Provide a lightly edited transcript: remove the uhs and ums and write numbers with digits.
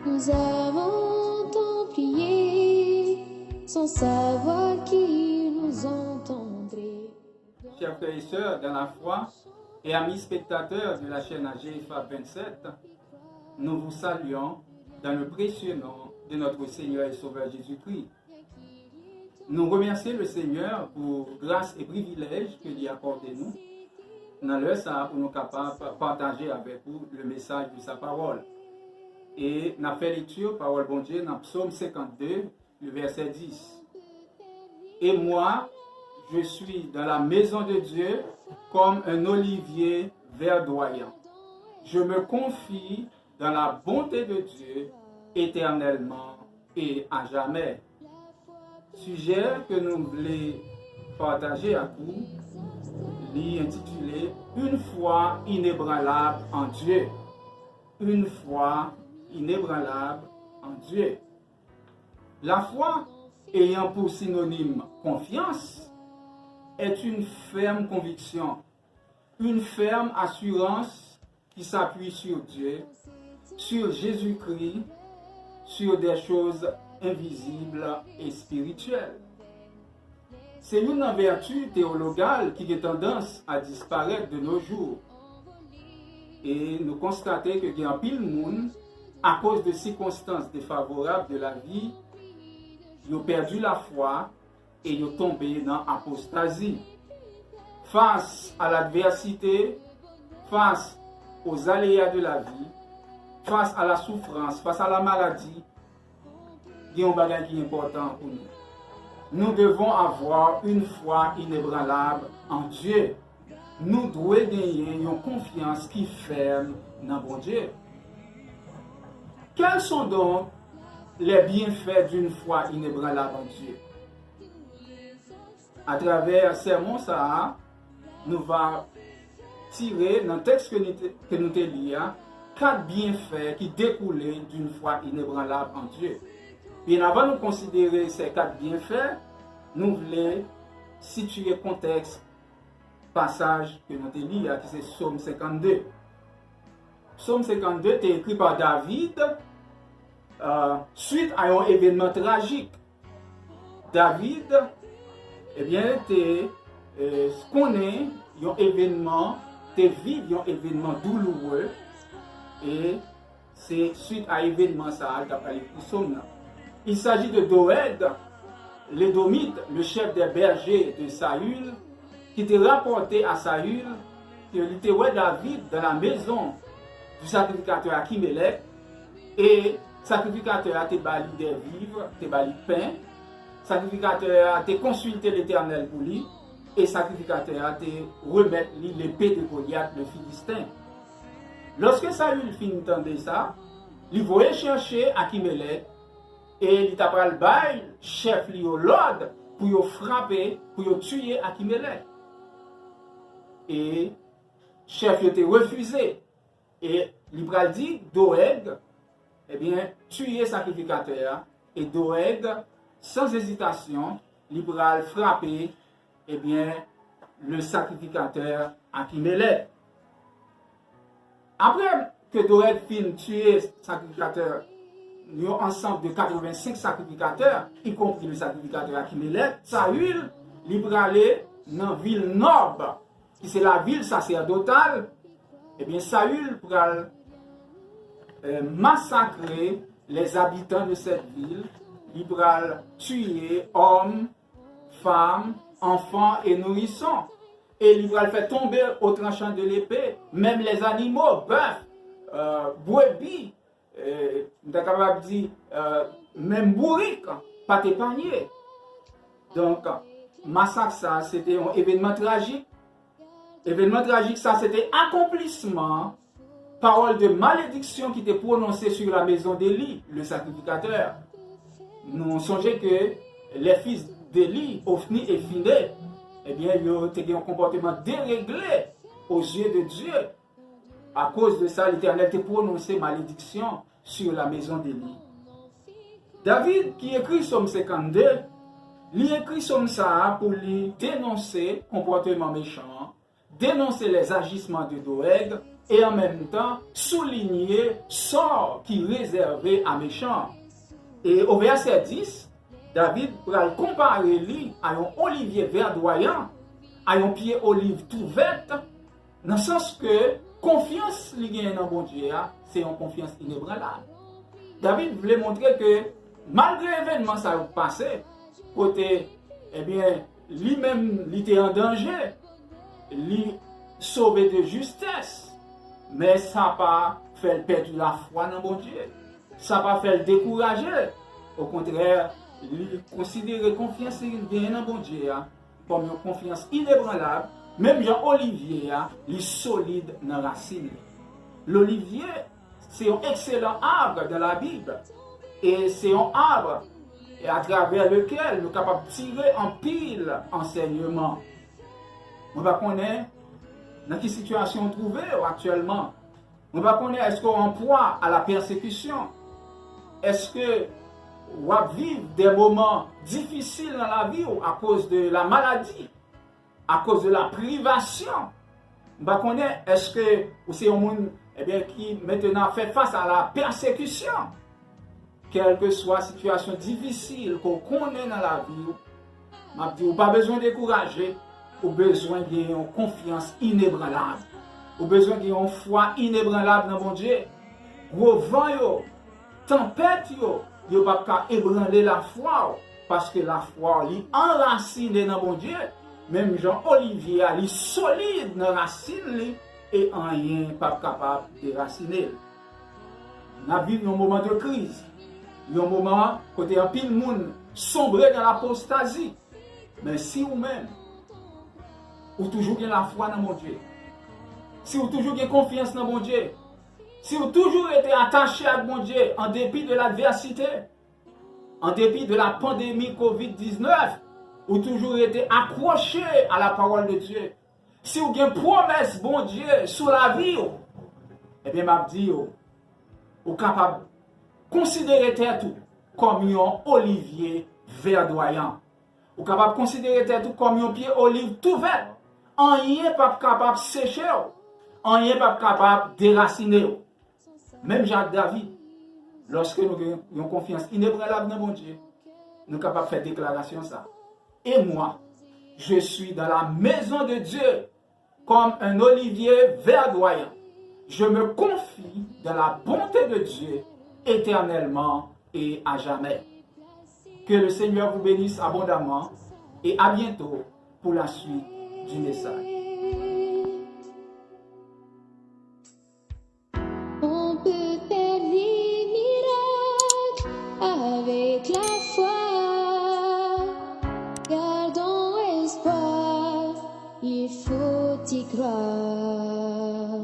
Nous avons tant prié, sans savoir qui nous entendrait. Chers frères et sœurs dans la foi et amis spectateurs de la chaîne AGFA 27, nous vous saluons dans le précieux nom de notre Seigneur et Sauveur Jésus-Christ. Nous remercions le Seigneur pour grâce et privilège qu'il y a accordé nous dans l'heure ça pour nous capables de partager avec vous le message de sa parole. Et nous avons fait lecture parole bon Dieu dans Psaume 52, le verset 10. Et moi, je suis dans la maison de Dieu comme un olivier verdoyant. Je me confie dans la bonté de Dieu éternellement et à jamais. Sujet que nous voulons partager à vous, intitulé Une foi inébranlable en Dieu. Une foi inébranlable en Dieu. La foi, ayant pour synonyme confiance, est une ferme conviction, une ferme assurance qui s'appuie sur Dieu, sur Jésus-Christ, sur des choses invisibles et spirituelles. C'est une vertu théologale qui a tendance à disparaître de nos jours. Et nous constatons que il y a un pile monde, à cause de circonstances défavorables de la vie, ils ont perdu la foi et ils ont tombé dans l'apostasie. Face à l'adversité, face aux aléas de la vie, face à la souffrance, face à la maladie, il y a un bagage qui est important pour nous. Nous devons avoir une foi inébranlable en Dieu. Nous devons gagner une confiance qui ferme dans bon Dieu. Quels sont donc les bienfaits d'une foi inébranlable en Dieu? À travers sermon ça, nous allons tirer dans le texte que nous lisons 4 bienfaits qui découlent d'une foi inébranlable en Dieu. Bien avant de considérer ces 4 bienfaits, nous voulons situer le contexte passage que nous lisons, qui c'est Psaume 52. Psaume 52 est écrit par David suite à un événement tragique. David, eh bien, connaît un événement, vit un événement douloureux, et c'est suite à l'événement ça qu'il a parlé pour Psaume. Il s'agit de Doeg, l'Édomite, le chef des bergers de Saül, qui était rapporté à Saül qu'il était David dans la maison du sacrificateur Achimelech, et le sacrificateur a été bali des vivres, été bali pain, le sacrificateur a été consulté l'Éternel pour lui, et le sacrificateur a été remettre l'épée de Goliath, le Philistin. Lorsque Saül finit d'entendre ça, il voulait chercher Achimelech, et il t'a pris le bail, chef li au l'ordre, pour frapper, pour tuer Achimelech. Et chef il était refusé. Et il a dit, Doeg, eh bien, tuer sacrificateur. Et Doeg, sans hésitation, il a frappé, eh bien, le sacrificateur Achimelech. Après que Doeg finit tuer le sacrificateur, nous avons ensemble de 85 sacrificateurs, y compris le sacrificateur Achimelech. Saül, il est allé dans la ville Nob, qui c'est la ville sacerdotale. Eh bien, Saül a massacré les habitants de cette ville. Il a tué hommes, femmes, enfants et nourrissons. Et il a fait tomber au tranchant de l'épée, même les animaux, bœufs, brebis. Nous sommes capables de dire, même bourrique, pas épargné. Donc, massacre, ça, c'était un événement tragique. Événement tragique, ça, c'était accomplissement, parole de malédiction qui était prononcée sur la maison d'Élie, le sacrificateur. Nous songeons que les fils d'Élie, Ophni et Phiné, eh bien, ils ont un comportement déréglé aux yeux de Dieu. À cause de ça, l'Éternel a prononcé malédiction sur la maison d'Élie. David, qui écrit Psaume 52, il écrit Psaume ça pour lui dénoncer le comportement méchant, dénoncer les agissements de Doeg et en même temps souligner sort qui est réservé à méchants. Et au verset 10, David va comparer lui à un olivier verdoyant, à un pied olive tout vert, dans le sens que confiance li gagne dans bon Dieu, c'est une confiance inébranlable. David voulait montrer que malgré l'événement ça a passé, côté, eh bien, lui-même, il était en danger, lui sauvé de justesse, mais ça n'a pas fait perdre la foi dans bon Dieu. Ça n'a pas fait le décourager. Au contraire, il considérait confiance dans bon Dieu comme une confiance inébranlable. Même Jean-Olivier, il est solide dans la racine. L'olivier, c'est un excellent arbre de la Bible. Et c'est un arbre à travers lequel nous sommes capables de tirer en pile enseignement. On va connaître dans quelle situation on trouve actuellement. On va connaître est-ce qu'on emploie à la persécution. Est-ce que on va vivre des moments difficiles dans la vie à cause de la maladie, à cause de la privation. On va connaître est-ce que c'est un monde qui maintenant fait face à la persécution. Quelle que soit la situation difficile qu'on connaît dans la vie, on n'a pas besoin de décourager, on a besoin d'une confiance inébranlable, on a besoin d'une foi inébranlable dans mon Dieu. Gros vent, tempête, yo pas ébranler la foi, parce que la foi est enracinée dans mon Dieu. Même Jean-Olivier est solide dans la racine et rien pas capable de raciner. Nous vivons un moment de crise. Il y a un moment côté un pile monde sombré dans l'apostasie. Mais si vous-même, vous toujours bien la foi dans mon Dieu, si vous toujours bien confiance dans mon Dieu, si vous toujours été attaché à mon Dieu en dépit de l'adversité, en dépit de la pandémie COVID-19, vous toujours été accroché à la parole de Dieu. Si vous avez une promesse, bon Dieu, sur la vie, eh bien, m'a dit, vous êtes capable de considérer tout comme un olivier verdoyant. Vous êtes capable de considérer tout comme un pied olive tout vert. Rien pas capable de sécher, rien pas capable de déraciner. Même Jacques David, lorsque nous avons confiance inébranlable dans mon Dieu, nous sommes capables de faire déclaration ça. Et moi, je suis dans la maison de Dieu comme un olivier verdoyant. Je me confie dans la bonté de Dieu éternellement et à jamais. Que le Seigneur vous bénisse abondamment et à bientôt pour la suite du message. On peut faire des miracles avec la foi. Gardons espoir, il faut y croire.